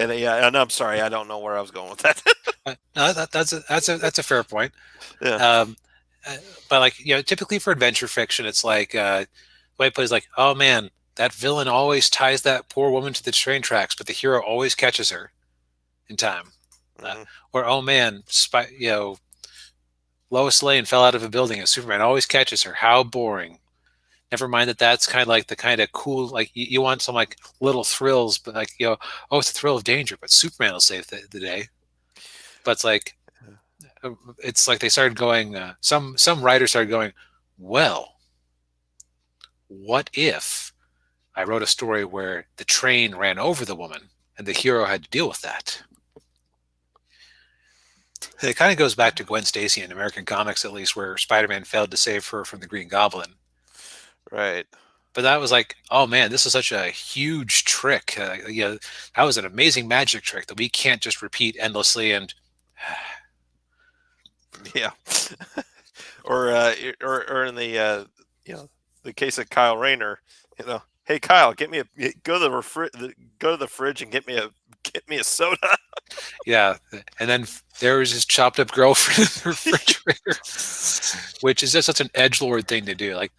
I'm sorry, I don't know where I was going with that. No, that's a fair point. Yeah. But like typically for adventure fiction, it's like the way it plays like, oh man, that villain always ties that poor woman to the train tracks, but the hero always catches her in time. Or oh man, Lois Lane fell out of a building and Superman always catches her. How boring. Never mind that's kind of like the kind of cool, like you want some like little thrills, but like oh, it's a thrill of danger, but Superman will save the day. But it's like they started going. Some writers started going, well, what if I wrote a story where the train ran over the woman and the hero had to deal with that? It kind of goes back to Gwen Stacy in American comics, at least, where Spider-Man failed to save her from the Green Goblin. Right. But that was like, oh man, this is such a huge trick. That was an amazing magic trick that we can't just repeat endlessly. And yeah, or in the the case of Kyle Rayner, hey Kyle, go to the fridge and get me a soda. Yeah, and then there was his chopped up girlfriend in the refrigerator, which is just such an edgelord thing to do. Like,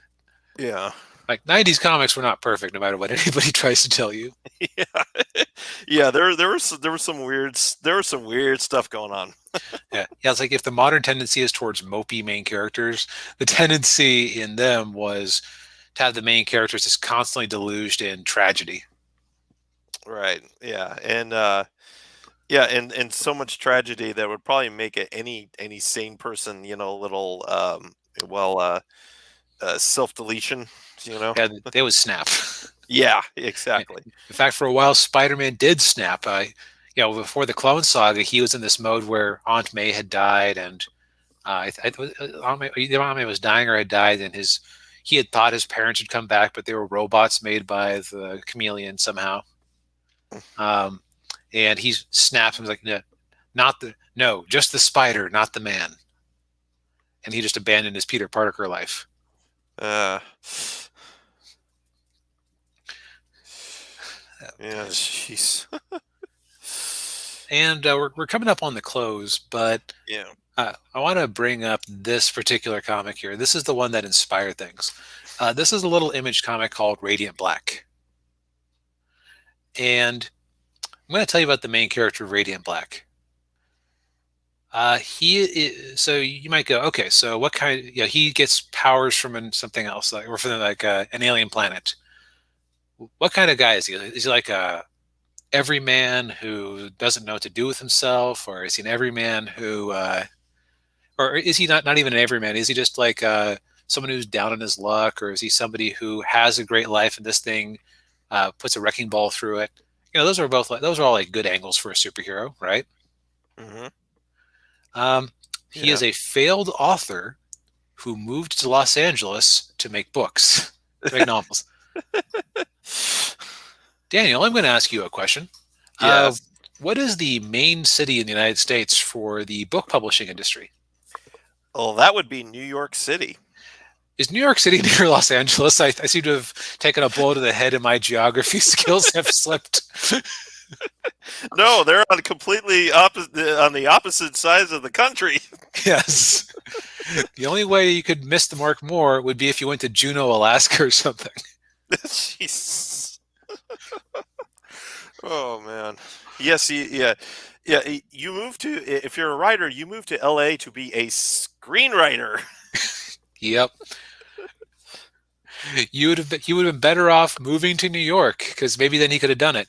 yeah, like 90s comics were not perfect, no matter what anybody tries to tell you. Yeah. There was some weird stuff going on. Yeah. It's like if the modern tendency is towards mopey main characters, the tendency in them was to have the main characters just constantly deluged in tragedy. Right. Yeah. And and so much tragedy that would probably make any sane person, a little self-deletion, Yeah, they would snap. Yeah, exactly. In fact, for a while, Spider-Man did snap. Before the Clone Saga, he was in this mode where Aunt May had died, and Aunt May was dying or had died, and he had thought his parents had come back, but they were robots made by the chameleon somehow. And he snaps and was like, no, just the spider, not the man. And he just abandoned his Peter Parker life. Yeah, jeez. And we're coming up on the close, but Yeah. I want to bring up this particular comic here. This is the one that inspired things. This is a little Image comic called Radiant Black. And I'm going to tell you about the main character of Radiant Black. So you might go, okay, so what kind? He gets powers from something else, or from an alien planet. What kind of guy is he? Is he like a everyman who doesn't know what to do with himself, or is he an everyman who, or is he not even an everyman? Is he just like someone who's down on his luck, or is he somebody who has a great life and this thing puts a wrecking ball through it? Those are all like good angles for a superhero, right? Mm-hmm. He is a failed author who moved to Los Angeles to make books, to make novels. Daniel, I'm going to ask you a question. Yes. What is the main city in the United States for the book publishing industry? Well, that would be New York City. Is New York City near Los Angeles? I seem to have taken a blow to the head and my geography skills have slipped. No, they're on the opposite sides of the country. Yes. The only way you could miss the mark more would be if you went to Juneau, Alaska or something. Jeez. Oh man. Yes. Yeah. You move to, if you're a writer, you move to LA to be a screenwriter. Yep. He would have been better off moving to New York, because maybe then he could have done it.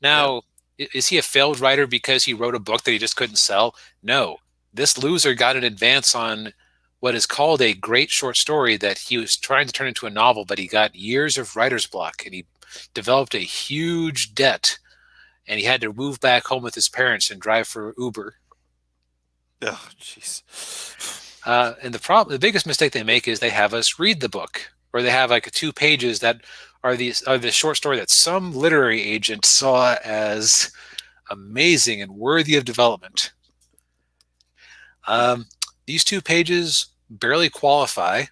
Now, is he a failed writer because he wrote a book that he just couldn't sell? No. This loser got an advance on what is called a great short story that he was trying to turn into a novel, but he got years of writer's block, and he developed a huge debt, and he had to move back home with his parents and drive for Uber. Oh, jeez. And the biggest mistake they make is they have us read the book, or they have like 2 pages that are the short story that some literary agent saw as amazing and worthy of development. These 2 pages barely qualify.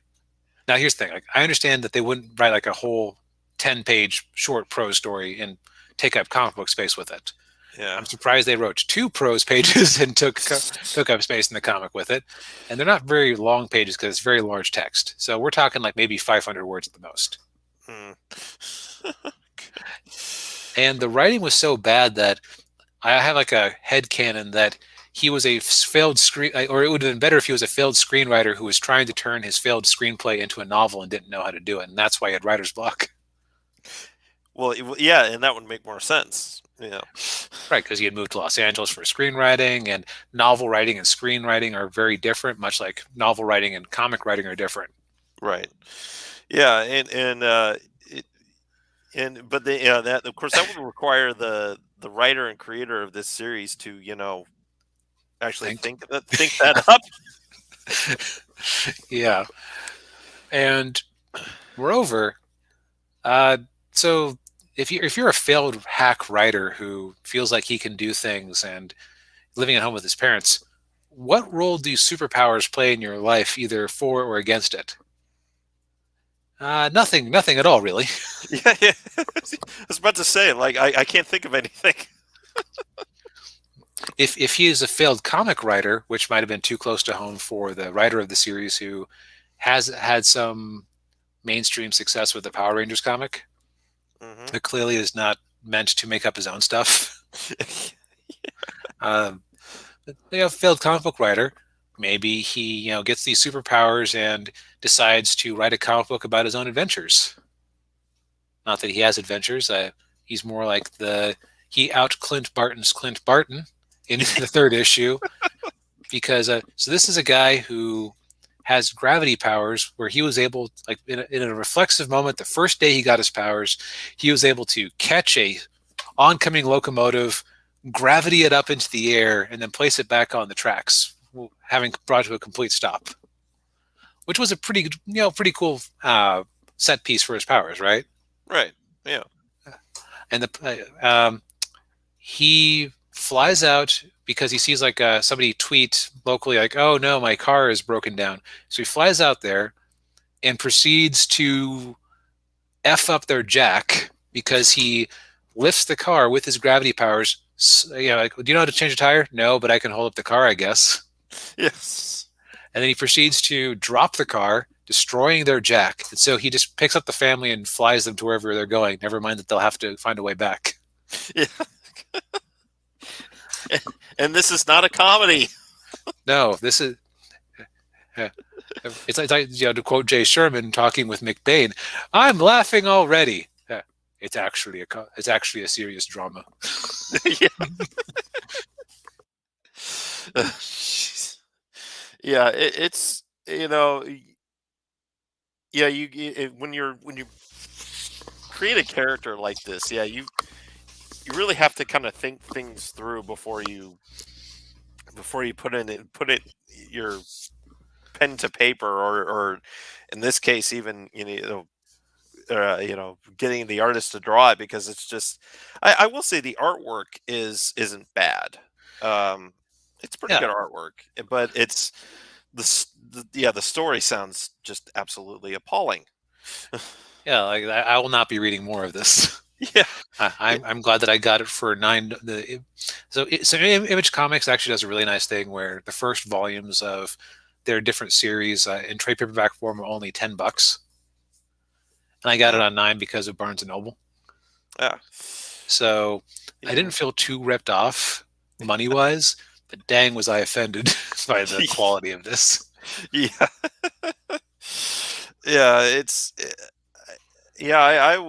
Now, here's the thing. Like, I understand that they wouldn't write like a whole 10-page short prose story and take up comic book space with it. Yeah. I'm surprised they wrote 2 prose pages and took up space in the comic with it. And they're not very long pages because it's very large text. So we're talking like maybe 500 words at the most. And the writing was so bad that I have like a headcanon that he was a failed or it would have been better if he was a failed screenwriter who was trying to turn his failed screenplay into a novel and didn't know how to do it. And that's why he had writer's block. Well, yeah, and that would make more sense. Yeah. Right, because he had moved to Los Angeles for screenwriting, and novel writing and screenwriting are very different, much like novel writing and comic writing are different. Right. Yeah, but that, of course, that would require the writer and creator of this series to actually think that up. Yeah, and moreover, so if you're a failed hack writer who feels like he can do things and living at home with his parents, what role do superpowers play in your life, either for or against it? Nothing at all, really. Yeah. I was about to say, like, I can't think of anything. If he is a failed comic writer, which might have been too close to home for the writer of the series who has had some mainstream success with the Power Rangers comic, but clearly is not meant to make up his own stuff. Failed comic book writer, maybe he gets these superpowers and decides to write a comic book about his own adventures. Not that he has adventures. He's more like he out Clint Barton's Clint Barton in the 3rd issue, because so this is a guy who has gravity powers where he was able, like in a reflexive moment, the first day he got his powers, he was able to catch a oncoming locomotive, gravity it up into the air, and then place it back on the tracks, having brought to a complete stop, which was a pretty cool set piece for his powers, right? Right. Yeah. And he flies out because he sees like somebody tweet locally like, "Oh no, my car is broken down." So he flies out there and proceeds to F up their jack because he lifts the car with his gravity powers. Like, do you know how to change a tire? No, but I can hold up the car, I guess. Yes. And then he proceeds to drop the car, destroying their jack. And so he just picks up the family and flies them to wherever they're going. Never mind that they'll have to find a way back. Yeah. And this is not a comedy. No, this is. It's like to quote Jay Sherman talking with McBain, "I'm laughing already." It's actually a serious drama. Yeah. Yeah, it's yeah, when you create a character like this, yeah, you really have to kind of think things through before you put it your pen to paper, or in this case even getting the artist to draw it, because it's just, I will say the artwork isn't bad. um it's pretty Yeah, good artwork, but it's yeah, the story sounds just absolutely appalling. yeah. Like I will not be reading more of this. Yeah. I'm glad that I got it for nine. So Image Comics actually does a really nice thing where the first volumes of their different series in trade paperback form are only $10, and I got it Mm, on 9 because of Barnes and Noble. yeah. So I Yeah. didn't feel too ripped off money wise, but dang was I offended by the quality of this. Yeah. Yeah, yeah,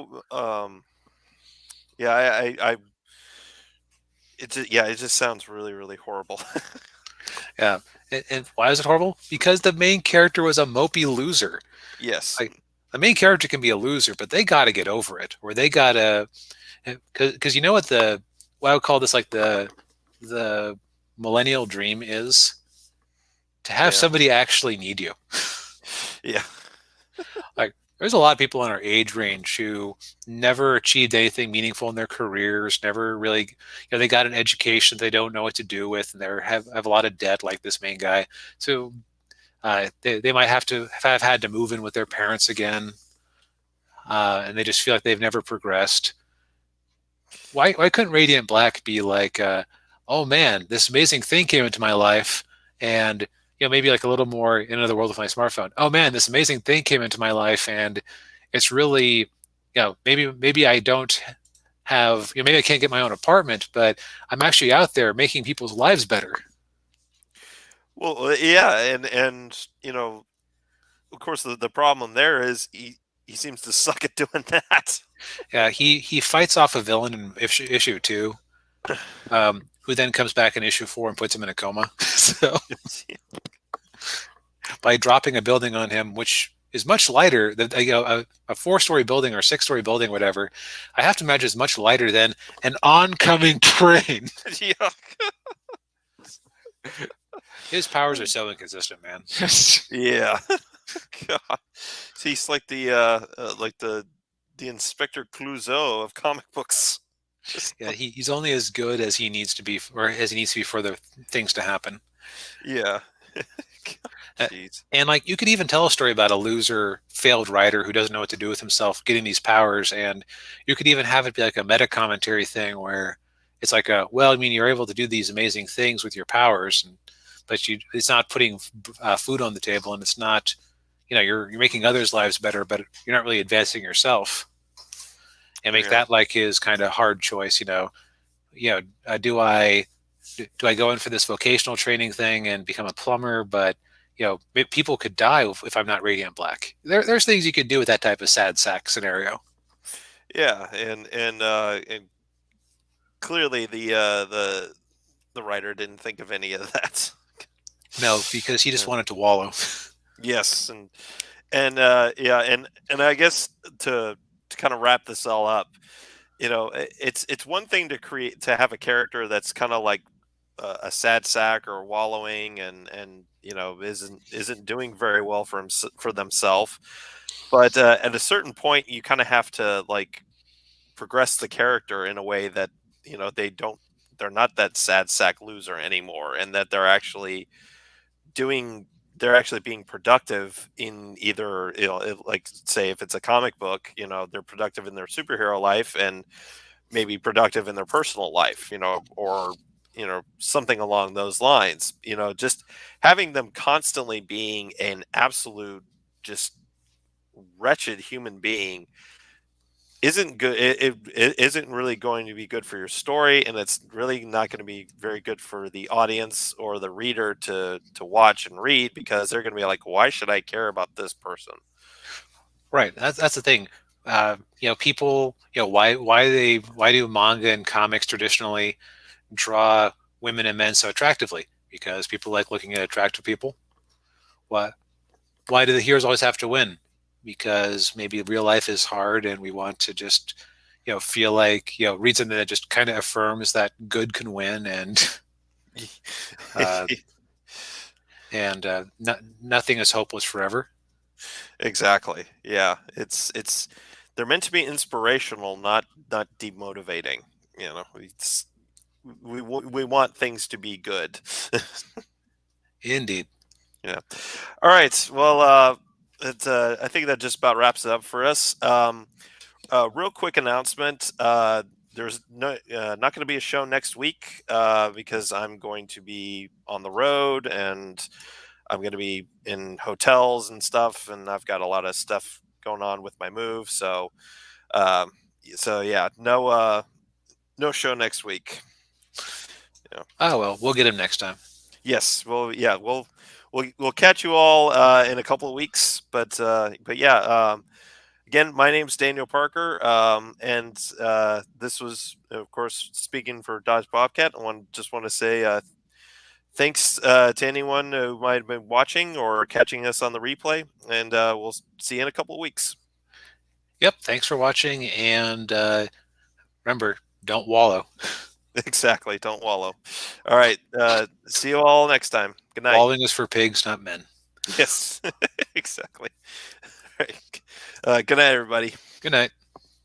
yeah, it just sounds really, really horrible. Yeah, and why is it horrible? Because the main character was a mopey loser. Yes. Like the main character can be a loser, but they got to get over it, or they got to because you know what I would call this, like the millennial dream is to have Yeah. somebody actually need you. Yeah. Like there's a lot of people in our age range who never achieved anything meaningful in their careers, never really, they got an education they don't know what to do with, and they have a lot of debt, like this main guy. So they might have had to move in with their parents again, and they just feel like they've never progressed. Why couldn't Radiant Black be like, oh man, this amazing thing came into my life, and maybe like a little more in another world with my smartphone. Oh man, this amazing thing came into my life, and it's really, maybe I don't have, maybe I can't get my own apartment, but I'm actually out there making people's lives better. Well, yeah, and of course, the problem there is he seems to suck at doing that. Yeah, he fights off a villain in issue 2, who then comes back in issue 4 and puts him in a coma. So by dropping a building on him, which is much lighter than a 4-story building or 6-story building, whatever, I have to imagine is much lighter than an oncoming train. Yeah. His powers are so inconsistent, man. Yeah. God. He's like the Inspector Clouseau of comic books. Just Yeah, he's only as good as he needs to be, or as he needs to be for the things to happen. yeah. Uh, Jeez. And like you could even tell a story about a loser, failed writer who doesn't know what to do with himself, getting these powers, and you could even have it be like a meta commentary thing where it's like well, I mean, you're able to do these amazing things with your powers, but it's not putting food on the table, and it's not, you're making others' lives better, but you're not really advancing yourself, and make Yeah. that like his kind of hard choice. Do I go in for this vocational training thing and become a plumber, but people could die if I'm not Radiant Black. There's things you could do with that type of sad sack scenario. Yeah, and clearly the writer didn't think of any of that. No, because he just Yeah. wanted to wallow. Yes, yeah, and I guess to kind of wrap this all up, it's one thing to have a character that's kind of like a sad sack or wallowing, and isn't doing very well for themselves. But at a certain point, you kind of have to like progress the character in a way that they're not that sad sack loser anymore, and that doing they're actually being productive in either, like say if it's a comic book, they're productive in their superhero life, and maybe productive in their personal life, or something along those lines. Just having them constantly being an absolute just wretched human being isn't good. It isn't really going to be good for your story, and it's really not going to be very good for the audience or the reader to watch and read, because they're going to be like, why should I care about this person? Right. That's the thing. People. Why do manga and comics traditionally draw women and men so attractively? Because people like looking at attractive people. Why? Why do the heroes always have to win? because maybe real life is hard and we want to just, feel like, read something that just kind of affirms that good can win and uh, nothing is hopeless forever. Exactly. Yeah. It's they're meant to be inspirational, not demotivating. It's we want things to be good. Indeed. Yeah. All right. Well, I think that just about wraps it up for us. Real quick announcement. There's not going to be a show next week because I'm going to be on the road and I'm going to be in hotels and stuff, and I've got a lot of stuff going on with my move. Um, so yeah, no show next week. Oh well, we'll get him next time. Yes, well, yeah, we'll catch you all in a couple of weeks, but yeah. Again, my name's Daniel Parker, and this was, of course, speaking for Dodge Bobcat. Just want to say thanks to anyone who might have been watching or catching us on the replay, and we'll see you in a couple of weeks. Yep. Thanks for watching, and remember, don't wallow. Exactly. Don't wallow. All right. See you all next time. Good night. Wallowing is for pigs, not men. Yes. Exactly. All right. Good night, everybody. Good night.